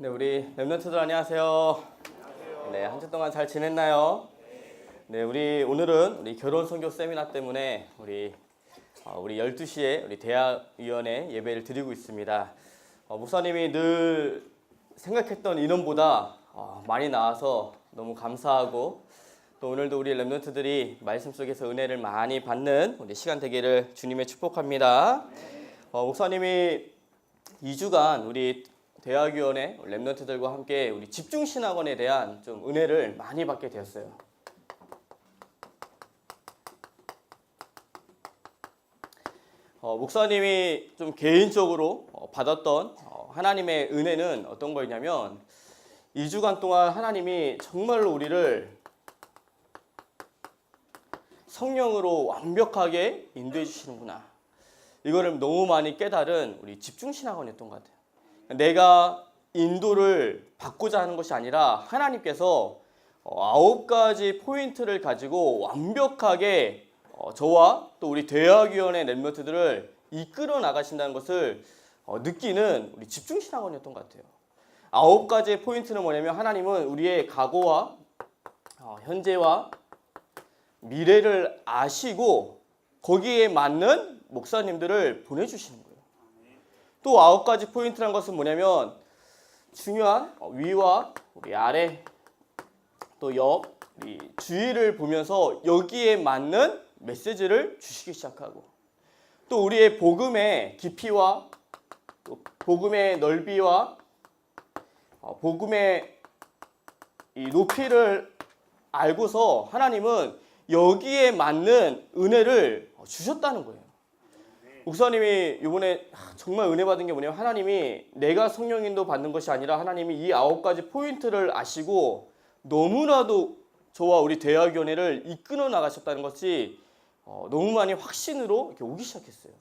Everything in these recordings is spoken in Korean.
네, 우리 랩런트들 안녕하세요. 네, 한 주 동안 잘 지냈나요? 네, 오늘은 우리 결혼 선교 세미나 때문에 우리 12시에 우리 대학위원회 예배를 드리고 있습니다. 목사님이 늘 생각했던 인원보다 많이 나와서 너무 감사하고, 또 오늘도 우리 랩런트들이 말씀 속에서 은혜를 많이 받는 우리 시간 되기를 주님의 축복합니다. 목사님이 2주간 우리 대학위원회 랩런트들과 함께 우리 집중신학원에 대한 좀 은혜를 많이 받게 되었어요. 목사님이 좀 개인적으로 받았던 하나님의 은혜는 어떤 거였냐면, 2주간 동안 하나님이 정말로 우리를 성령으로 완벽하게 인도해 주시는구나, 이거를 너무 많이 깨달은 우리 집중신학원이었던 것 같아요. 내가 인도를 받고자 하는 것이 아니라 하나님께서 9가지 포인트를 가지고 완벽하게 저와 또 우리 대학위원회 랩런트들을 이끌어 나가신다는 것을 느끼는 우리 집중신학원이었던 것 같아요. 9가지의 포인트는 뭐냐면, 하나님은 우리의 과거와 현재와 미래를 아시고 거기에 맞는 목사님들을 보내주시는 거예요. 또 9가지 포인트란 것은 뭐냐면, 중요한 위와 우리 아래 또 옆, 우리 주위를 보면서 여기에 맞는 메시지를 주시기 시작하고, 또 우리의 복음의 깊이와 또 복음의 넓이와 복음의 이 높이를 알고서 하나님은 여기에 맞는 은혜를 주셨다는 거예요. 목사님이 이번에 정말 은혜 받은 게 뭐냐면, 하나님이 내가 성령인도 받는 것이 아니라 하나님이 이 9가지 포인트를 아시고 너무나도 저와 우리 대학위원회를 이끌어 나가셨다는 것이 너무 많이 확신으로 이렇게 오기 시작했어요.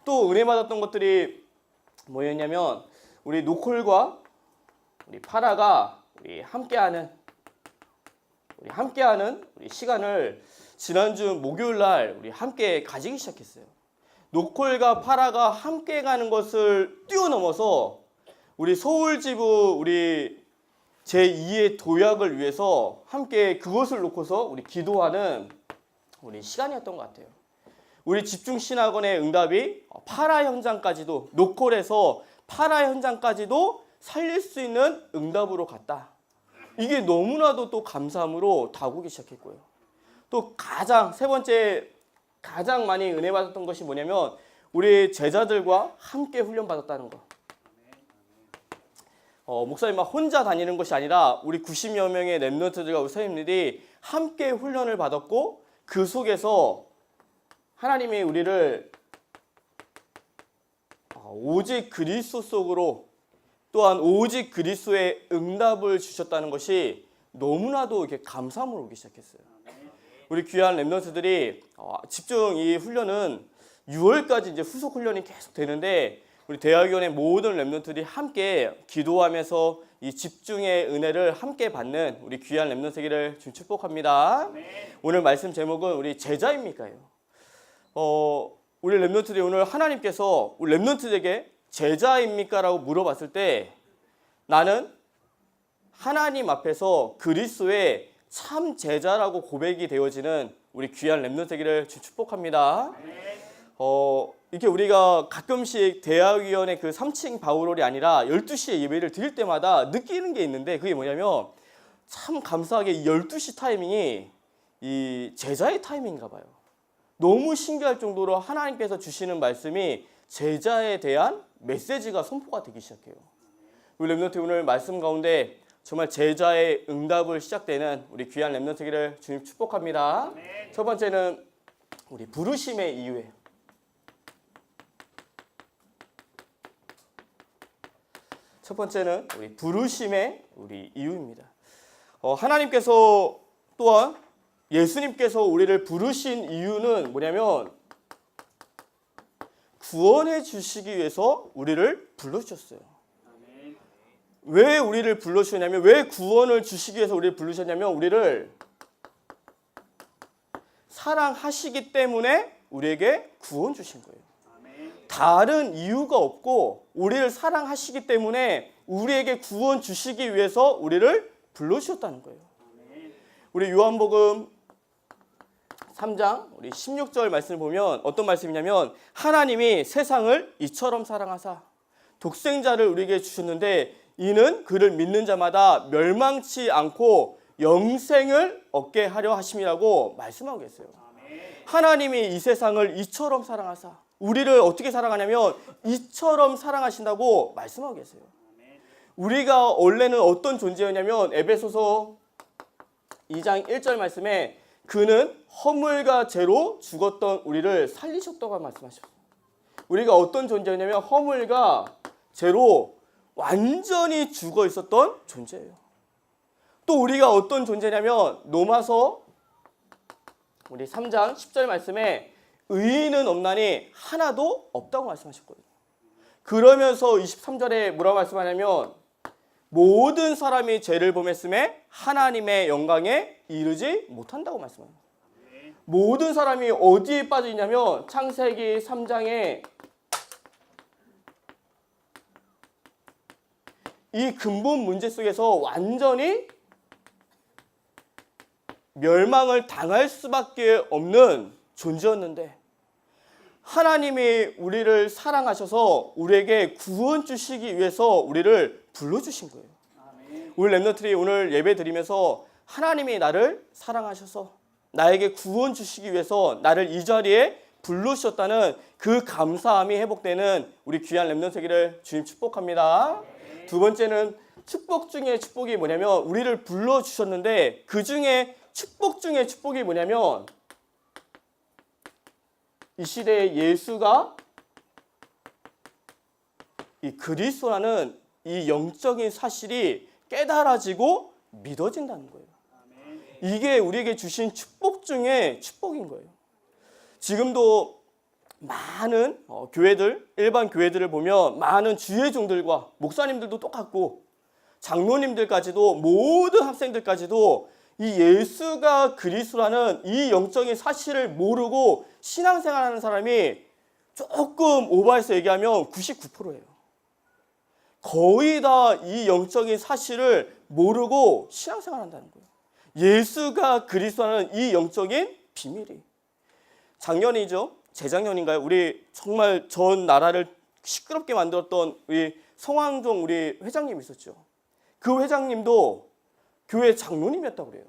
또 은혜 받았던 것들이 뭐였냐면, 우리 노콜과 우리 파라가 우리 함께하는 우리 시간을 지난주 목요일 날 우리 함께 가지기 시작했어요. 노콜과 파라가 함께 가는 것을 뛰어넘어서 우리 서울지부 우리 제2의 도약을 위해서 함께 그것을 놓고서 우리 기도하는 우리 시간이었던 것 같아요. 우리 집중신학원의 응답이 파라 현장까지도, 노콜에서 파라 현장까지도 살릴 수 있는 응답으로 갔다. 이게 너무나도 또 감사함으로 다가오기 시작했고요. 또 세 번째 가장 많이 은혜 받았던 것이 뭐냐면, 우리 제자들과 함께 훈련 받았다는 거. 목사님 혼자 다니는 것이 아니라 우리 90여 명의 랩런트들과 우리 선생님들이 함께 훈련을 받았고, 그 속에서 하나님이 우리를 오직 그리스도 속으로, 또한 오직 그리스도의 응답을 주셨다는 것이 너무나도 이렇게 감사함으로 오기 시작했어요. 우리 귀한 랩런트들이 집중 이 훈련은 6월까지 이제 후속 훈련이 계속 되는데, 우리 대학위원회 모든 랩런트들이 함께 기도하면서 이 집중의 은혜를 함께 받는 우리 귀한 랩런트 되기를 좀 축복합니다. 오늘 말씀 제목은 우리 제자입니까요? 우리 랩런트들이 오늘 하나님께서 우리 랩런트에게 제자입니까? 라고 물어봤을 때, 나는 하나님 앞에서 그리스도의 참 제자라고 고백이 되어지는 우리 귀한 랩런트 되기를 축복합니다. 이렇게 우리가 가끔씩 대학위원회 그 3층 바울홀이 아니라 12시에 예배를 드릴 때마다 느끼는 게 있는데, 그게 뭐냐면, 참 감사하게 이 12시 타이밍이 이 제자의 타이밍인가 봐요. 너무 신기할 정도로 하나님께서 주시는 말씀이 제자에 대한 메시지가 선포가 되기 시작해요. 우리 랩런트 오늘 말씀 가운데 정말 제자의 응답을 시작되는 우리 귀한 랩런트 되기를 주님 축복합니다. 첫 번째는 우리 부르심의 이유예요. 첫 번째는 우리 부르심의 우리 이유입니다. 하나님께서 또한 예수님께서 우리를 부르신 이유는 뭐냐면, 구원해 주시기 위해서 우리를 불러주셨어요. 왜 우리를 불러주셨냐면, 왜 구원을 주시기 위해서 우리를 부르셨냐면, 우리를 사랑하시기 때문에 우리에게 구원 주신 거예요. 다른 이유가 없고, 우리를 사랑하시기 때문에 우리에게 구원 주시기 위해서 우리를 불러주셨다는 거예요. 우리 요한복음 3장 우리 16절 말씀을 보면 어떤 말씀이냐면 하나님이 세상을 이처럼 사랑하사 독생자를 우리에게 주셨는데 이는 그를 믿는 자마다 멸망치 않고 영생을 얻게 하려 하심이라고 말씀하고 계세요. 하나님이 이 세상을 이처럼 사랑하사 우리를 어떻게 사랑하냐면 이처럼 사랑하신다고 말씀하고 계세요. 우리가 원래는 어떤 존재였냐면 에베소서 2장 1절 말씀에 그는 허물과 죄로 죽었던 우리를 살리셨다고 말씀하셨어요. 우리가 어떤 존재였냐면 허물과 죄로 완전히 죽어 있었던 존재예요. 또 우리가 어떤 존재냐면 로마서 우리 3장 10절 말씀에 의인은 없나니 하나도 없다고 말씀하셨거든요. 그러면서 23절에 뭐라고 말씀하냐면 모든 사람이 죄를 범했음에 하나님의 영광에 이르지 못한다고 말씀합니다. 모든 사람이 어디에 빠져 있냐면 창세기 3장에 이 근본 문제 속에서 완전히 멸망을 당할 수밖에 없는 존재였는데 하나님이 우리를 사랑하셔서 우리에게 구원 주시기 위해서 우리를 불러주신 거예요. 우리 렘넌트들이 오늘 예배 드리면서 하나님이 나를 사랑하셔서 나에게 구원 주시기 위해서 나를 이 자리에 불러주셨다는 그 감사함이 회복되는 우리 귀한 렘넌트 되기를 주님 축복합니다. 두 번째는 축복 중에 축복이 뭐냐면 우리를 불러주셨는데 그 중에 축복 중에 축복이 뭐냐면 이 시대에 예수가 이 그리스도라는 이 영적인 사실이 깨달아지고 믿어진다는 거예요. 이게 우리에게 주신 축복 중에 축복인 거예요. 지금도 많은 교회들, 일반 교회들을 보면 많은 주의 종들과 목사님들도 똑같고 장로님들까지도 모든 학생들까지도 이 예수가 그리스도라는 이 영적인 사실을 모르고 신앙생활하는 사람이 조금 오버해서 얘기하면 99%예요. 거의 다 이 영적인 사실을 모르고 신앙생활한다는 거예요. 예수가 그리스도라는 이 영적인 비밀이. 작년이죠. 재작년인가요? 우리 정말 전 나라를 시끄럽게 만들었던 우리 성황종 우리 회장님 있었죠. 그 회장님도 교회 장로님이었다고 그래요.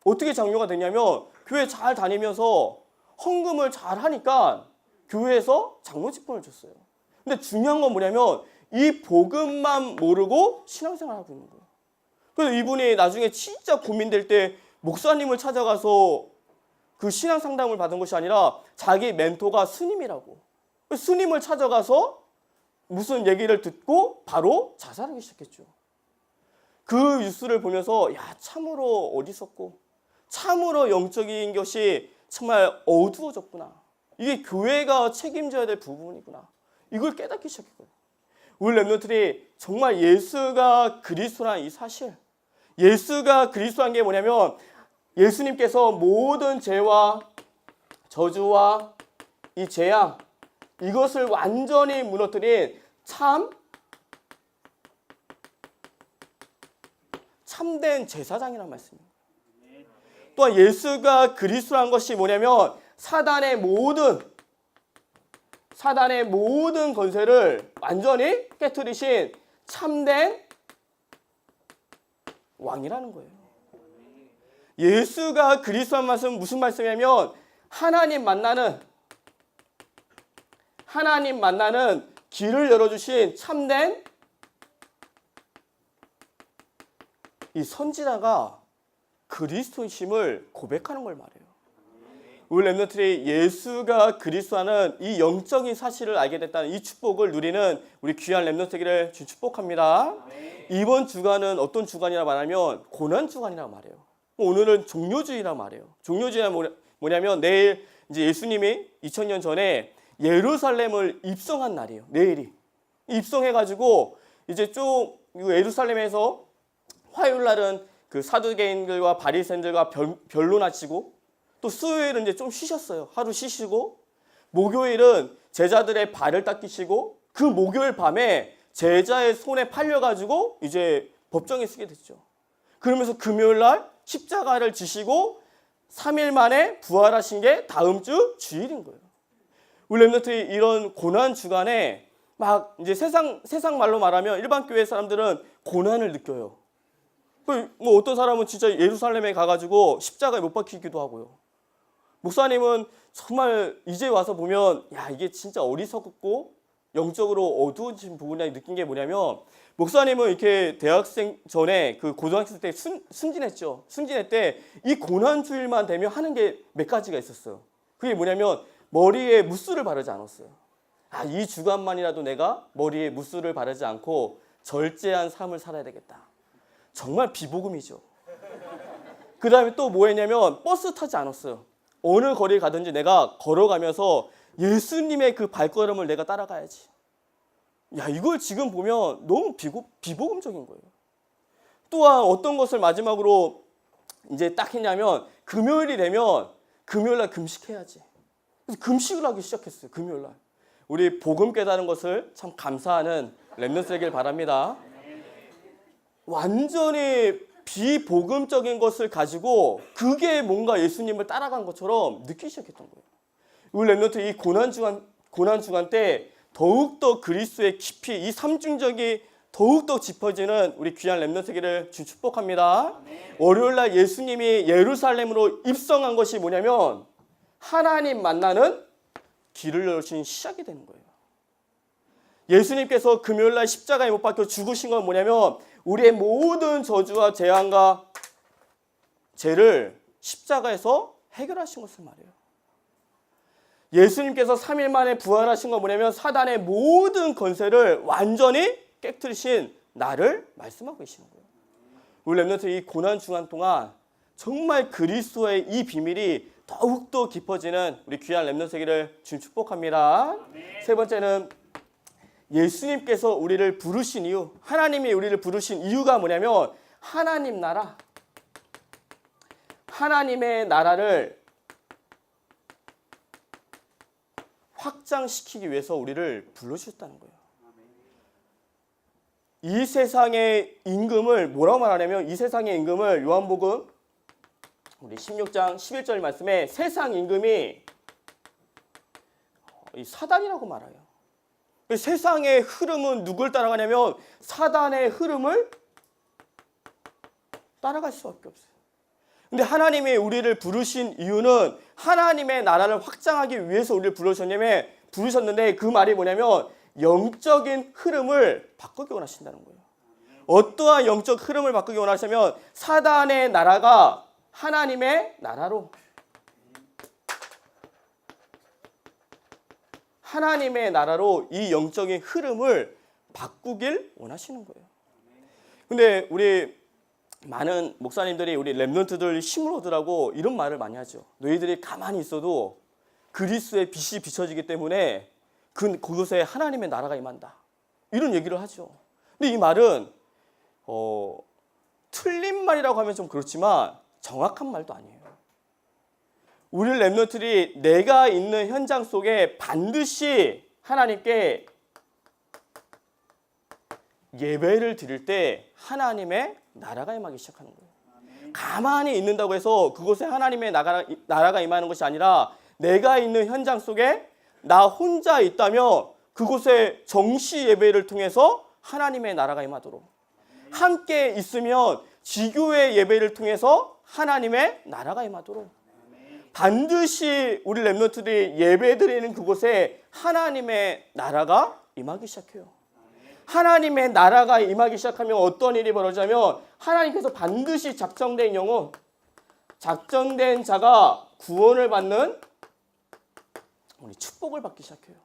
어떻게 장로가 됐냐면 교회 잘 다니면서 헌금을 잘 하니까 교회에서 장로 직분을 줬어요. 근데 중요한 건 뭐냐면 이 복음만 모르고 신앙생활하고 있는 거예요. 그래서 이분이 나중에 진짜 고민될 때 목사님을 찾아가서 그 신앙 상담을 받은 것이 아니라 자기 멘토가 스님이라고. 스님을 찾아가서 무슨 얘기를 듣고 바로 자살하기 시작했죠. 그 뉴스를 보면서 야 참으로 어리석고 참으로 영적인 것이 정말 어두워졌구나. 이게 교회가 책임져야 될 부분이구나. 이걸 깨닫기 시작했거든요. 우리 렘넌트들이 정말 예수가 그리스도라는 이 사실, 예수가 그리스도란 게 뭐냐면 예수님께서 모든 죄와 저주와 이 재앙 이것을 완전히 무너뜨린 참된 제사장이라는 말씀입니다. 또한 예수가 그리스도란 것이 뭐냐면 사단의 모든 권세를 완전히 깨트리신 참된 왕이라는 거예요. 예수가 그리스도란 말씀은 무슨 말씀이냐면 하나님 만나는 길을 열어주신 참된 이 선지자가 그리스도이심을 고백하는 걸 말해요. 우리 렘넌트들이 예수가 그리스도라는 이 영적인 사실을 알게 됐다는 이 축복을 누리는 우리 귀한 렘넌트 되기를 축복합니다. 이번 주간은 어떤 주간이라 말하면 고난 주간이라고 말해요. 오늘은 종료주의라고 말해요. 종료주의가 뭐냐면 내일 이제 예수님이 2000년 전에 예루살렘을 입성한 날이에요. 내일이 입성해가지고 이제 좀 예루살렘에서 화요일 날은 그 사두개인들과 바리새인들과 변론하시고 또 수요일은 이제 좀 쉬셨어요. 하루 쉬시고 목요일은 제자들의 발을 닦이시고 그 목요일 밤에 제자의 손에 팔려가지고 이제 법정에 서게 됐죠. 그러면서 금요일 날 십자가를 지시고 3일 만에 부활하신 게 다음 주 주일인 거예요. 우리 렘넌트들이 이런 고난 주간에 막 이제 세상 말로 말하면 일반 교회 사람들은 고난을 느껴요. 뭐 어떤 사람은 진짜 예루살렘에 가가지고 십자가에 못 박히기도 하고요. 목사님은 정말 이제 와서 보면 야 이게 진짜 어리석고 영적으로 어두워진 부분이 느낀 게 뭐냐면 목사님은 이렇게 대학생 전에 그 고등학생 때 순진했죠. 순진할 때 이 고난주일만 되면 하는 게 몇 가지가 있었어요. 그게 뭐냐면 머리에 무스를 바르지 않았어요. 이 주간만이라도 내가 머리에 무스를 바르지 않고 절제한 삶을 살아야 되겠다. 정말 비복음이죠. 그 다음에 또 뭐 했냐면 버스 타지 않았어요. 어느 거리 가든지 내가 걸어가면서 예수님의 그 발걸음을 내가 따라가야지. 야, 이걸 지금 보면 너무 비복음적인 거예요. 또한 어떤 것을 마지막으로 이제 딱 했냐면 금요일이 되면 금요일날 금식해야지. 그래서 금식을 하기 시작했어요. 금요일날. 우리 복음 깨달은 것을 참 감사하는 렘넌트 되길 바랍니다. 완전히 비복음적인 것을 가지고 그게 뭔가 예수님을 따라간 것처럼 느끼기 시작했던 거예요. 우리 렘넌트 이 고난 주간 때 더욱더 그리스도의 깊이 이 삼중적이 더욱더 짚어지는 우리 귀한 렘넌트기를 주 축복합니다. 월요일날 예수님이 예루살렘으로 입성한 것이 뭐냐면 하나님 만나는 길을 여신 시작이 되는 거예요. 예수님께서 금요일날 십자가에 못 박혀 죽으신 건 뭐냐면 우리의 모든 저주와 재앙과 죄를 십자가에서 해결하신 것을 말해요. 예수님께서 3일 만에 부활하신 건 뭐냐면 사단의 모든 권세를 완전히 깨트리신 나를 말씀하고 계시는 거예요. 우리 렘넌트 이 고난 주간 동안 정말 그리스도의 이 비밀이 더욱더 깊어지는 우리 귀한 렘넌트기를 주님 축복합니다. 세 번째는 예수님께서 우리를 부르신 이유, 하나님이 우리를 부르신 이유가 뭐냐면 하나님 나라, 하나님의 나라를 확장시키기 위해서 우리를 불러주셨다는 거예요. 이 세상의 임금을 뭐라고 말하냐면 이 세상의 임금을 요한복음 우리 16장 11절 말씀에 세상 임금이 이 사단이라고 말해요. 세상의 흐름은 누굴 따라가냐면 사단의 흐름을 따라갈 수밖에 없어요. 근데 하나님이 우리를 부르신 이유는 하나님의 나라를 확장하기 위해서 우리를 부르셨는데 그 말이 뭐냐면 영적인 흐름을 바꾸기 원하신다는 거예요. 어떠한 영적 흐름을 바꾸기 원하시면 사단의 나라가 하나님의 나라로 하나님의 나라로 이 영적인 흐름을 바꾸길 원하시는 거예요. 근데 우리 많은 목사님들이 우리 렘넌트들 힘을 얻으라고 이런 말을 많이 하죠. 너희들이 가만히 있어도 그리스도의 빛이 비춰지기 때문에 그곳에 하나님의 나라가 임한다. 이런 얘기를 하죠. 근데 이 말은 틀린 말이라고 하면 좀 그렇지만 정확한 말도 아니에요. 우리 렘넌트들이 내가 있는 현장 속에 반드시 하나님께 예배를 드릴 때 하나님의 나라가 임하기 시작하는 거예요. 가만히 있는다고 해서 그곳에 하나님의 나라가 임하는 것이 아니라 내가 있는 현장 속에 나 혼자 있다면 그곳에 정시 예배를 통해서 하나님의 나라가 임하도록 함께 있으면 지교의 예배를 통해서 하나님의 나라가 임하도록 반드시 우리 렘넌트들이 예배드리는 그곳에 하나님의 나라가 임하기 시작해요. 하나님의 나라가 임하기 시작하면 어떤 일이 벌어지냐면 하나님께서 반드시 작정된 영혼, 작정된 자가 구원을 받는 우리 축복을 받기 시작해요.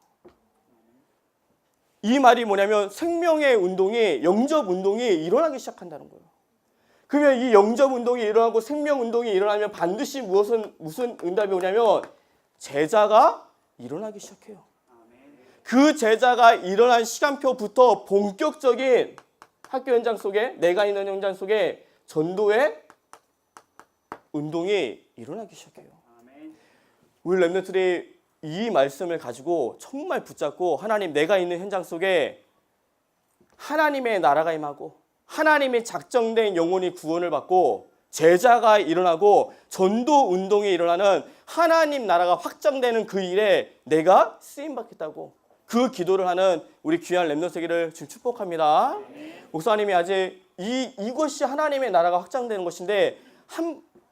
이 말이 뭐냐면 생명의 운동이, 영접 운동이 일어나기 시작한다는 거예요. 그러면 이 영접 운동이 일어나고 생명 운동이 일어나면 반드시 무슨 응답이 오냐면 제자가 일어나기 시작해요. 그 제자가 일어난 시간표부터 본격적인 학교 현장 속에 내가 있는 현장 속에 전도의 운동이 일어나기 시작해요. 우리 렘넌트들이 이 말씀을 가지고 정말 붙잡고 하나님 내가 있는 현장 속에 하나님의 나라가 임하고 하나님의 작정된 영혼이 구원을 받고 제자가 일어나고 전도 운동이 일어나는 하나님 나라가 확장되는 그 일에 내가 쓰임받겠다고 그 기도를 하는 우리 귀한 렘넌트 세계를 지금 축복합니다. 목사님이 아직 이것이 하나님의 나라가 확장되는 것인데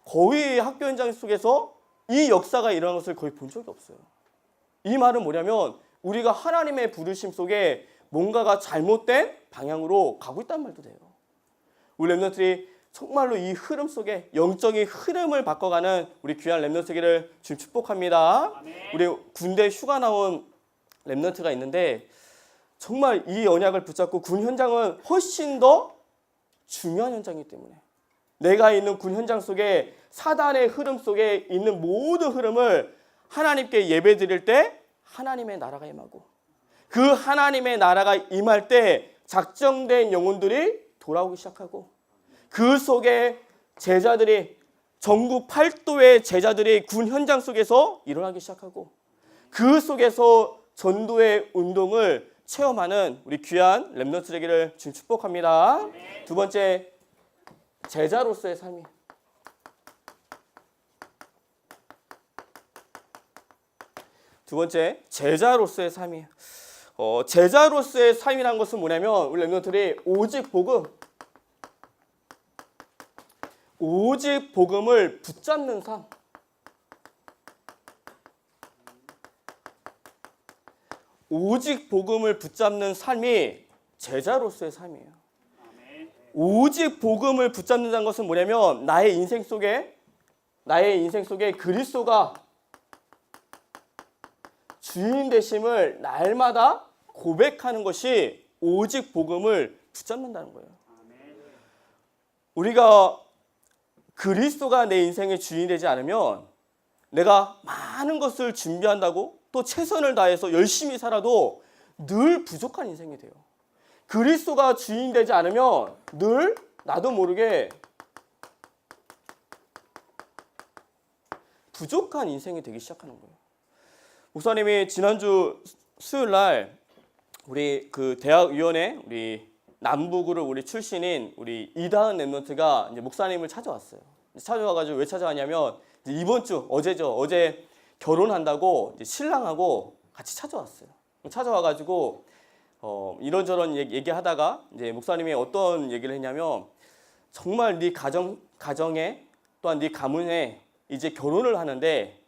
거의 학교 현장 속에서 이 역사가 일어난 것을 거의 본 적이 없어요. 이 말은 뭐냐면 우리가 하나님의 부르심 속에 뭔가가 잘못된 방향으로 가고 있다는 말도 돼요. 우리 렘넌트들이 정말로 이 흐름 속에 영적인 흐름을 바꿔가는 우리 귀한 렘넌트 세계를 지금 축복합니다. 우리 군대 휴가 나온 렘넌트가 있는데 정말 이 언약을 붙잡고 군 현장은 훨씬 더 중요한 현장이기 때문에 내가 있는 군 현장 속에 사단의 흐름 속에 있는 모든 흐름을 하나님께 예배 드릴 때 하나님의 나라가 임하고 그 하나님의 나라가 임할 때 작정된 영혼들이 돌아오기 시작하고 그 속에 제자들이 전국 8도의 제자들이 군 현장 속에서 일어나기 시작하고 그 속에서 전도의 운동을 체험하는 우리 귀한 렘넌트 되기를 지금 축복합니다. 두 번째, 제자로서의 삶이. 두 번째, 제자로서의 삶이. 제자로서의 삶이라는 것은 뭐냐면 우리 렘넌트들이 오직 복음을 붙잡는 삶. 오직 복음을 붙잡는 삶이 제자로서의 삶이에요. 오직 복음을 붙잡는다는 것은 뭐냐면 나의 인생 속에 그리스도가 주인 되심을 날마다 고백하는 것이 오직 복음을 붙잡는다는 거예요. 우리가 그리스도가 내 인생의 주인이 되지 않으면 내가 많은 것을 준비한다고 또 최선을 다해서 열심히 살아도 늘 부족한 인생이 돼요. 그리스도가 주인 되지 않으면 늘 나도 모르게 부족한 인생이 되기 시작하는 거예요. 목사님이 지난주 수요일 날 우리 그 대학위원회 우리 남부구를 우리 출신인 우리 이다은 렘넌트가 이제 목사님을 찾아왔어요. 찾아와가지고 왜 찾아왔냐면 이번 주 어제 결혼한다고 이제 신랑하고 같이 찾아왔어요. 찾아와가지고 이런저런 얘기하다가 이제 목사님이 어떤 얘기를 했냐면 정말 네 가정에 또한 네 가문에 이제 결혼을 하는데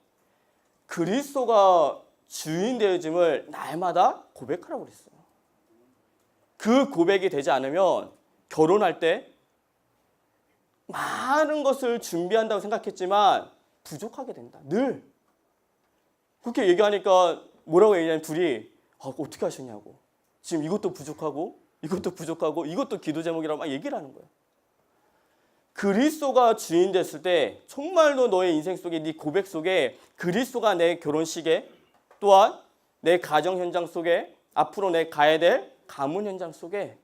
그리스도가 주인 되어짐을 날마다 고백하라고 그랬어요. 그 고백이 되지 않으면 결혼할 때 많은 것을 준비한다고 생각했지만 부족하게 된다. 늘 그렇게 얘기하니까 뭐라고 얘기하냐면 둘이 어떻게 하셨냐고. 지금 이것도 부족하고 이것도 기도 제목이라고 막 얘기를 하는 거예요. 그리스도가 주인 됐을 때 정말로 너의 인생 속에 네 고백 속에 그리스도가 내 결혼식에 또한 내 가정 현장 속에 앞으로 내 가야 될 가문 현장 속에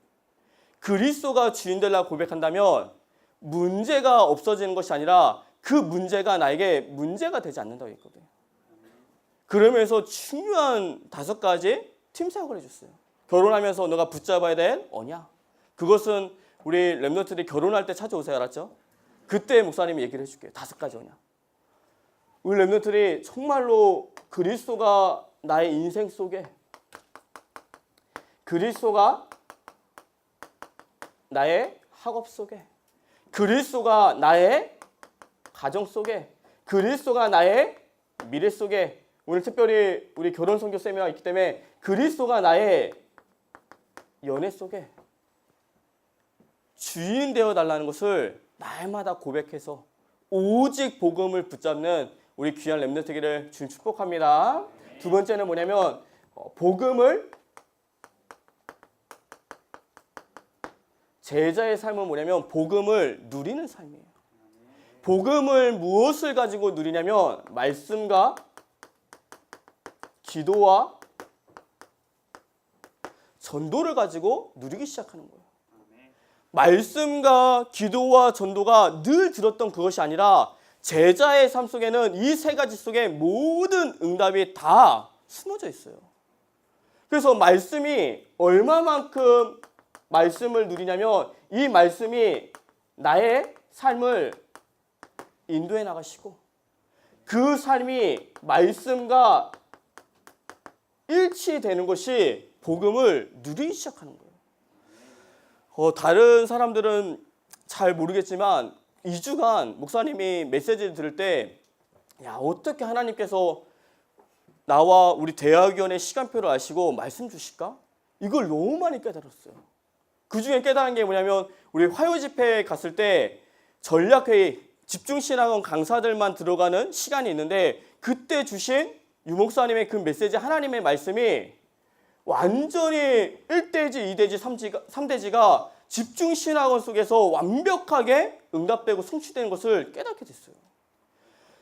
그리스도가 주인 되려고 고백한다면 문제가 없어지는 것이 아니라 그 문제가 나에게 문제가 되지 않는다고 했거든요. 그러면서 중요한 5가지 팀 사역을 해줬어요. 결혼하면서 너가 붙잡아야 될 언약. 그것은 우리 렘넌트들이 결혼할 때 찾아오세요. 알았죠? 그때 목사님이 얘기를 해줄게요. 5가지 언약. 우리 렘넌트들이 정말로 그리스도가 나의 인생 속에 그리스도가 나의 학업 속에 그리스도가 나의 가정 속에 그리스도가 나의 미래 속에 오늘 특별히 우리 결혼 선교 세미나가 있기 때문에 그리스도가 나의 연애 속에 주인 되어 달라는 것을 날마다 고백해서 오직 복음을 붙잡는 우리 귀한 렘넌트 되기를 주님 축복합니다. 두 번째는 뭐냐면 제자의 삶은 뭐냐면 복음을 누리는 삶이에요. 복음을 무엇을 가지고 누리냐면 말씀과 기도와 전도를 가지고 누리기 시작하는 거예요. 말씀과 기도와 전도가 늘 들었던 그것이 아니라 제자의 삶 속에는 이 3가지 속에 모든 응답이 다 숨어져 있어요. 그래서 말씀이 얼마만큼 말씀을 누리냐면 이 말씀이 나의 삶을 인도해 나가시고 그 삶이 말씀과 일치되는 것이 복음을 누리기 시작하는 거예요. 다른 사람들은 잘 모르겠지만 2주간 목사님이 메시지를 들을 때 야, 어떻게 하나님께서 나와 우리 대학위원회 시간표를 아시고 말씀 주실까? 이걸 너무 많이 깨달았어요. 그 중에 깨달은 게 뭐냐면 우리 화요 집회에 갔을 때 전략회의, 집중신학원 강사들만 들어가는 시간이 있는데 그때 주신 유 목사님의 그 메시지 하나님의 말씀이 완전히 1대지, 2대지, 3대지가 집중신학원 속에서 완벽하게 응답되고 성취되는 것을 깨닫게 됐어요.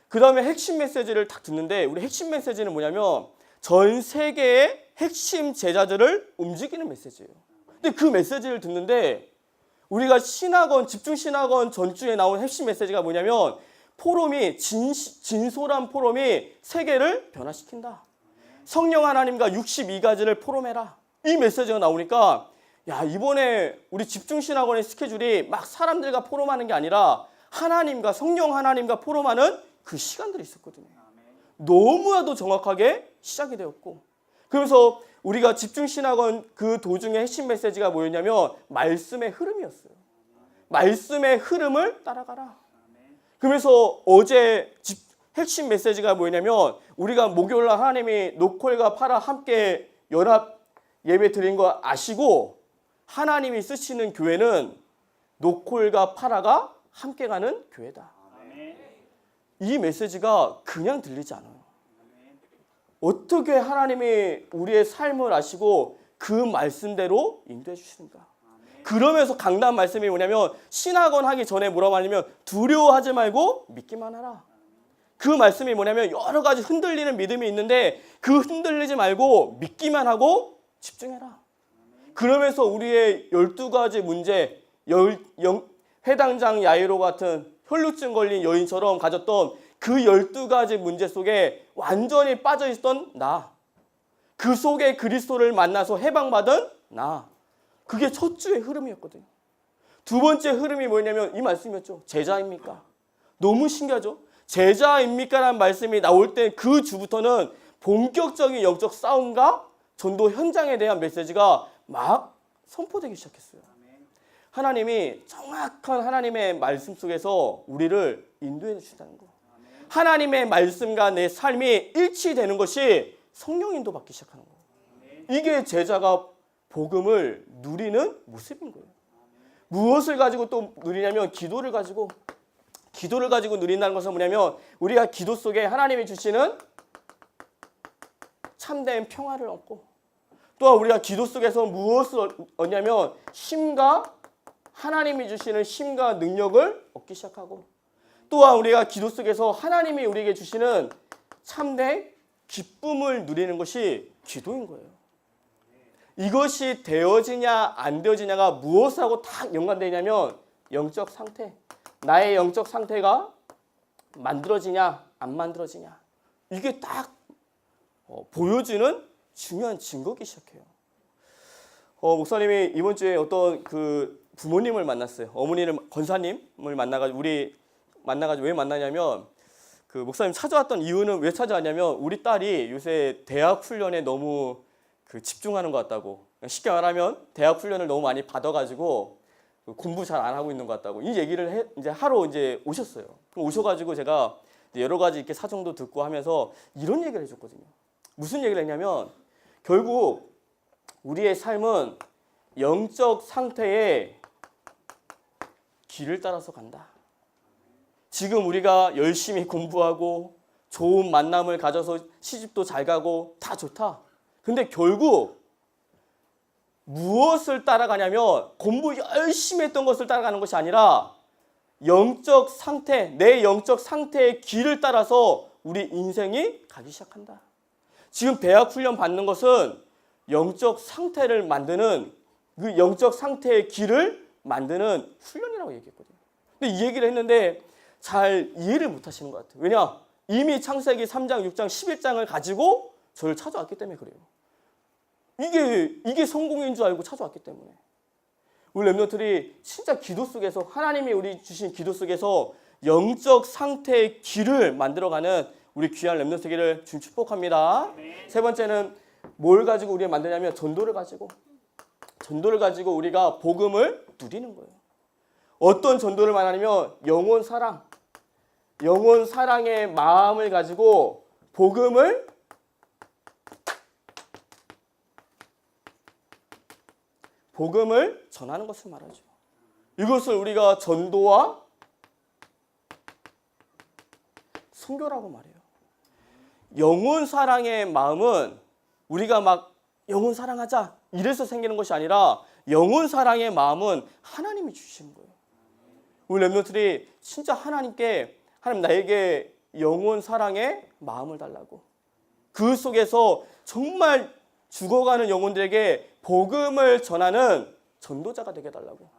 그 다음에 핵심 메시지를 딱 듣는데 우리 핵심 메시지는 뭐냐면 전 세계의 핵심 제자들을 움직이는 메시지예요. 근데 그 메시지를 듣는데 우리가 신학원, 집중신학원 전주에 나온 핵심 메시지가 뭐냐면 포럼이 진솔한 포럼이 세계를 변화시킨다. 성령 하나님과 62가지를 포럼해라. 이 메시지가 나오니까 야, 이번에 우리 집중신학원의 스케줄이 막 사람들과 포럼하는 게 아니라 하나님과 성령 하나님과 포럼하는 그 시간들이 있었거든요. 너무나도 정확하게 시작이 되었고 그러면서 우리가 집중신학원 그 도중에 핵심 메시지가 뭐였냐면 말씀의 흐름이었어요. 말씀의 흐름을 따라가라. 그러면서 어제 핵심 메시지가 뭐냐면 우리가 목요일날 하나님이 노콜과 파라 함께 연합 예배 드린 거 아시고 하나님이 쓰시는 교회는 노콜과 파라가 함께 가는 교회다. 이 메시지가 그냥 들리지 않아요. 어떻게 하나님이 우리의 삶을 아시고 그 말씀대로 인도해 주시는가. 그러면서 강단 말씀이 뭐냐면 신학원 하기 전에 뭐라고 하냐면 두려워하지 말고 믿기만 하라. 그 말씀이 뭐냐면 여러 가지 흔들리는 믿음이 있는데 그 흔들리지 말고 믿기만 하고 집중해라. 그러면서 우리의 12가지 문제, 회당장 야이로 같은 혈루증 걸린 여인처럼 가졌던 그 12가지 문제 속에 완전히 빠져있던 나. 그 속에 그리스도를 만나서 해방받은 나. 그게 첫 주의 흐름이었거든요. 두 번째 흐름이 뭐냐면 이 말씀이었죠. 제자입니까? 너무 신기하죠? 제자입니까? 라는 말씀이 나올 때 그 주부터는 본격적인 영적 싸움과 전도 현장에 대한 메시지가 막 선포되기 시작했어요. 하나님이 정확한 하나님의 말씀 속에서 우리를 인도해 주신다는 거. 하나님의 말씀과 내 삶이 일치되는 것이 성령 인도 받기 시작하는 거예요. 이게 제자가 복음을 누리는 모습인 거예요. 무엇을 가지고 또 누리냐면 기도를 가지고 누린다는 것은 뭐냐면 우리가 기도 속에 하나님이 주시는 참된 평화를 얻고 또한 우리가 기도 속에서 무엇을 얻냐면 힘과 하나님이 주시는 힘과 능력을 얻기 시작하고 또한 우리가 기도 속에서 하나님이 우리에게 주시는 참된 기쁨을 누리는 것이 기도인 거예요. 이것이 되어지냐 안 되어지냐가 무엇하고 딱 연관되냐면 영적 상태. 나의 영적 상태가 만들어지냐 안 만들어지냐. 이게 딱 보여주는 중요한 증거기 시작해요. 목사님이 이번 주에 어떤 그 부모님을 만났어요. 어머니를 권사님을 만나가지고 왜 만나냐면 그 목사님 찾아왔던 이유는 왜 찾아왔냐면 우리 딸이 요새 대학 훈련에 너무 그 집중하는 것 같다고. 쉽게 말하면 대학 훈련을 너무 많이 받아가지고 공부 잘 안 하고 있는 것 같다고 이 얘기를 이제 하러 이제 오셨어요. 오셔가지고 제가 여러 가지 이렇게 사정도 듣고 하면서 이런 얘기를 해줬거든요. 무슨 얘기를 했냐면 결국 우리의 삶은 영적 상태의 길을 따라서 간다. 지금 우리가 열심히 공부하고 좋은 만남을 가져서 시집도 잘 가고 다 좋다. 근데 결국 무엇을 따라가냐면 공부 열심히 했던 것을 따라가는 것이 아니라 영적 상태, 내 영적 상태의 길을 따라서 우리 인생이 가기 시작한다. 지금 대학 훈련 받는 것은 영적 상태를 만드는 그 영적 상태의 길을 만드는 훈련이라고 얘기했거든요. 근데 이 얘기를 했는데 잘 이해를 못 하시는 것 같아요. 왜냐? 이미 창세기 3장, 6장, 11장을 가지고 저를 찾아왔기 때문에 그래요. 이게 성공인 줄 알고 찾아왔기 때문에. 우리 랩런트들이 진짜 기도 속에서 하나님이 우리 주신 기도 속에서 영적 상태의 길을 만들어가는 우리 귀한 랩런트 되기를 주님 축복합니다. 세 번째는 뭘 가지고 우리가 만드냐면 전도를 가지고 우리가 복음을 누리는 거예요. 어떤 전도를 말하냐면 영혼 사랑의 마음을 가지고 복음을 전하는 것을 말하죠. 이것을 우리가 전도와 선교라고 말해요. 영혼 사랑의 마음은 우리가 막 영혼 사랑하자 이래서 생기는 것이 아니라 영혼 사랑의 마음은 하나님이 주신 거예요. 우리 랩런트들이 진짜 하나님께 하나님 나에게 영혼 사랑의 마음을 달라고 그 속에서 정말 죽어가는 영혼들에게 복음을 전하는 전도자가 되게 달라고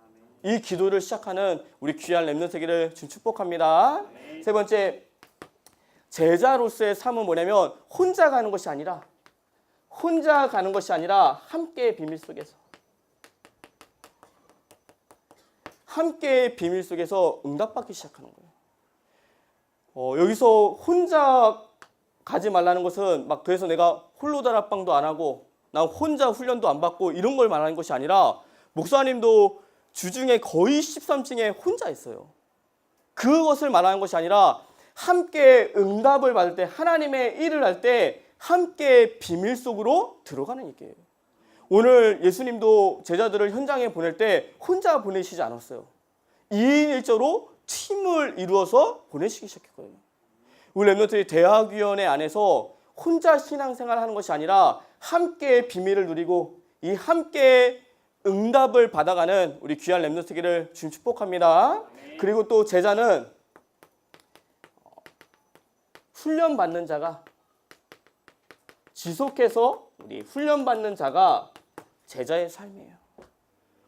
이 기도를 시작하는 우리 귀한 랩런트 되기를 주님 축복합니다. 세 번째 제자로서의 삶은 뭐냐면 혼자 가는 것이 아니라 함께의 비밀 속에서 응답받기 시작하는 거예요. 여기서 혼자 가지 말라는 것은 막 그래서 내가 홀로 다락방도 안 하고 나 혼자 훈련도 안 받고 이런 걸 말하는 것이 아니라 목사님도 주중에 거의 13층에 혼자 있어요. 그것을 말하는 것이 아니라 함께 응답을 받을 때 하나님의 일을 할 때 함께 비밀 속으로 들어가는 얘기예요. 오늘 예수님도 제자들을 현장에 보낼 때 혼자 보내시지 않았어요. 2인 1조로 팀을 이루어서 보내시기 시작했거든요. 우리 랩런트들이 대학위원회 안에서 혼자 신앙생활을 하는 것이 아니라 함께 비밀을 누리고 이 함께 응답을 받아가는 우리 귀한 랩런트기를 주님 축복합니다. 그리고 또 제자는 훈련받는 자가 지속해서 우리 훈련받는 자가 제자의 삶이에요.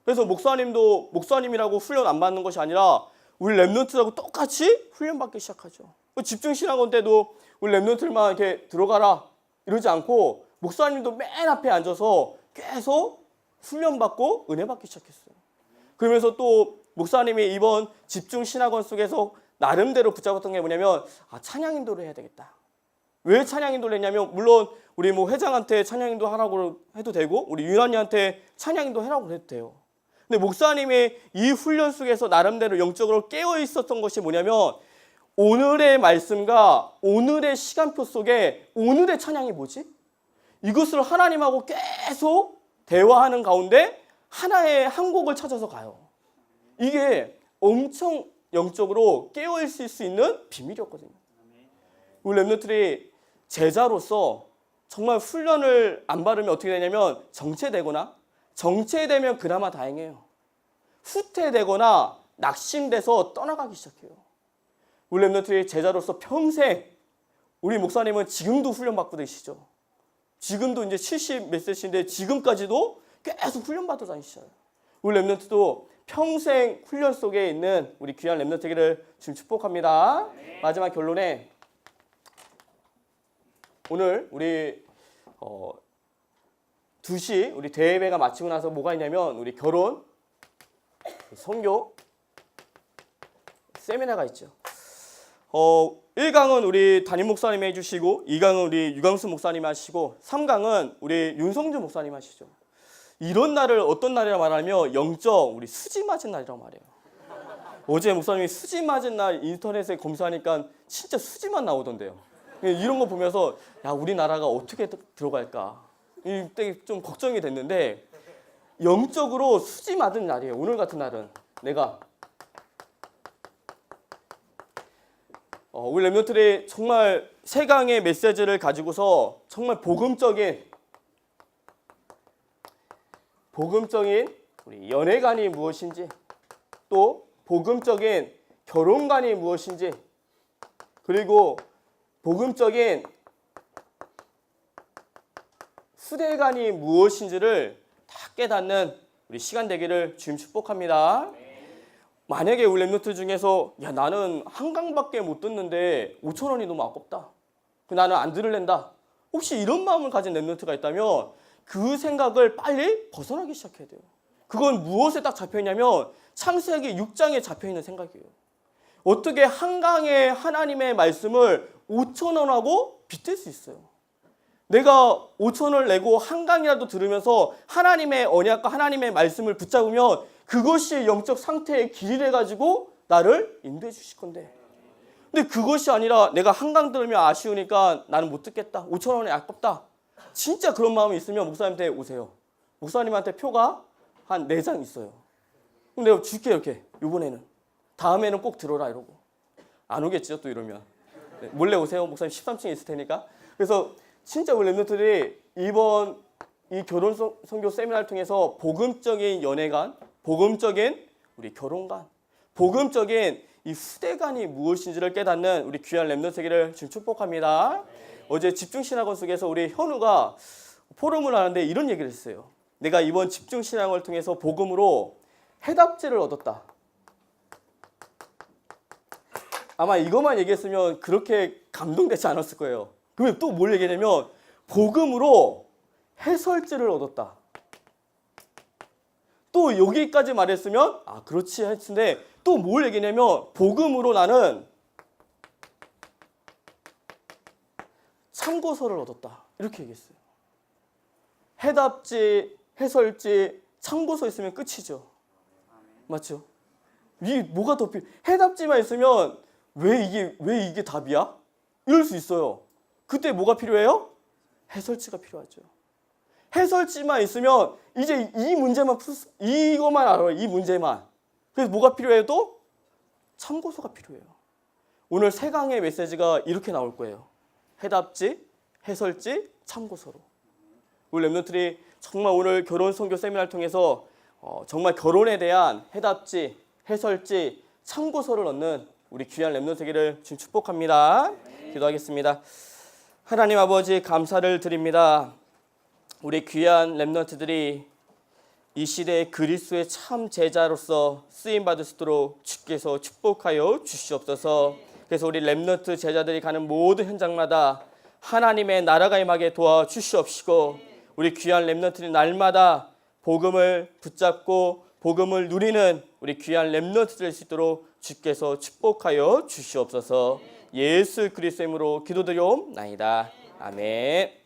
그래서 목사님이라고 훈련 안 받는 것이 아니라 우리 랩런트라고 똑같이 훈련받기 시작하죠. 집중신학원 때도 우리 랩런트들만 이렇게 들어가라 이러지 않고 목사님도 맨 앞에 앉아서 계속 훈련받고 은혜받기 시작했어요. 그러면서 또 목사님이 이번 집중신학원 속에서 나름대로 붙잡았던 게 뭐냐면 찬양 인도를 해야 되겠다. 왜 찬양 인도를 했냐면 물론 우리 회장한테 찬양 인도 하라고 해도 되고 우리 윤환이한테 찬양 인도 하라고 해도 돼요. 근데 목사님이 이 훈련 속에서 나름대로 영적으로 깨어 있었던 것이 뭐냐면 오늘의 말씀과 오늘의 시간표 속에 오늘의 찬양이 뭐지? 이것을 하나님하고 계속 대화하는 가운데 하나의 한 곡을 찾아서 가요. 이게 엄청 영적으로 깨어 있을 수 있는 비밀이었거든요. 우리 랩런트들이 제자로서 정말 훈련을 안 받으면 어떻게 되냐면 정체되면 그나마 다행이에요. 후퇴되거나 낙심돼서 떠나가기 시작해요. 우리 랩런트들이 제자로서 평생 우리 목사님은 지금도 훈련받고 계시죠. 지금도 이제 70 몇 세신데 지금까지도 계속 훈련받아 다니시잖아요. 우리 랩런트도 평생 훈련 속에 있는 우리 귀한 랩런트기를 지금 축복합니다. 마지막 결론에 오늘 우리 2시 우리 대회가 마치고 나서 뭐가 있냐면 우리 결혼 선교 세미나가 있죠. 1강은 우리 담임 목사님이 해주시고 2강은 우리 유광수 목사님 하시고 3강은 우리 윤성주 목사님 하시죠. 이런 날을 어떤 날이라 말하면 영적 우리 수지 맞은 날이라고 말해요. 어제 목사님이 수지 맞은 날 인터넷에 검사하니까 진짜 수지만 나오던데요. 이런 거 보면서 야 우리나라가 어떻게 들어갈까 이때 좀 걱정이 됐는데 영적으로 수지 맞은 날이에요. 오늘 같은 날은 내가 우리 랩런트들이 정말 세 강의 메시지를 가지고서 정말 복음적인 우리 연애관이 무엇인지 또 복음적인 결혼관이 무엇인지 그리고 복음적인 후대관이 무엇인지를 다 깨닫는 우리 시간 되기를 주님 축복합니다. 만약에 우리 랩런트 중에서 야 나는 한강밖에 못 듣는데 5,000원이 너무 아깝다. 나는 안 들을랜다. 혹시 이런 마음을 가진 랩런트가 있다면 그 생각을 빨리 벗어나기 시작해야 돼요. 그건 무엇에 딱 잡혀있냐면 창세기 6장에 잡혀있는 생각이에요. 어떻게 한강에 하나님의 말씀을 5,000원하고 빗댈 수 있어요? 내가 5,000원을 내고 한강이라도 들으면서 하나님의 언약과 하나님의 말씀을 붙잡으면 그것이 영적 상태의 길이 돼가지고 나를 인도해 주실 건데, 근데 그것이 아니라 내가 한강 들으면 아쉬우니까 나는 못 듣겠다, 5,000원이 아깝다, 진짜 그런 마음이 있으면 목사님한테 오세요. 목사님한테 표가 한 4장 있어요. 그럼 내가 줄게, 이렇게. 이번에는. 다음에는 꼭 들어라, 이러고. 안 오겠죠, 또 이러면. 네, 몰래 오세요. 목사님 13층에 있을 테니까. 그래서 진짜 우리 랩런트들이 이번 이 결혼 선교 세미나를 통해서 복음적인 연애관, 복음적인 우리 결혼관, 복음적인 이 후대관이 무엇인지를 깨닫는 우리 귀한 랩런트 세계를 지금 축복합니다. 어제 집중신학원 속에서 우리 현우가 포럼을 하는데 이런 얘기를 했어요. 내가 이번 집중신학원을 통해서 복음으로 해답지를 얻었다. 아마 이것만 얘기했으면 그렇게 감동되지 않았을 거예요. 그러면 또 뭘 얘기하냐면 복음으로 해설지를 얻었다. 또 여기까지 말했으면 아 그렇지 했는데 또 뭘 얘기냐면 복음으로 나는 참고서를 얻었다. 이렇게 얘기했어요. 해답지, 해설지, 참고서 있으면 끝이죠. 맞죠? 이게 뭐가 더 필요해? 해답지만 있으면 왜 이게 답이야? 이럴 수 있어요. 그때 뭐가 필요해요? 해설지가 필요하죠. 해설지만 있으면 이제 이 문제만 이것만 알아요. 이 문제만. 그래서 뭐가 필요해요? 또 참고서가 필요해요. 오늘 3강의 메시지가 이렇게 나올 거예요. 해답지, 해설지, 참고서로. 우리 랩런트들이 정말 오늘 결혼 선교 세미나를 통해서 정말 결혼에 대한 해답지, 해설지, 참고서를 얻는 우리 귀한 랩런트 세계를 지금 축복합니다. 기도하겠습니다. 하나님 아버지 감사를 드립니다. 우리 귀한 랩런트들이 이 시대의 그리스도의 참 제자로서 쓰임받을 수 있도록 주께서 축복하여 주시옵소서. 그래서 우리 랩런트 제자들이 가는 모든 현장마다 하나님의 나라가 임하게 도와주시옵시고 우리 귀한 랩런트들이 날마다 복음을 붙잡고 복음을 누리는 우리 귀한 랩런트들 될 수 있도록 주께서 축복하여 주시옵소서. 예수 그리스도의 이름으로 기도드리옵나이다. 아멘.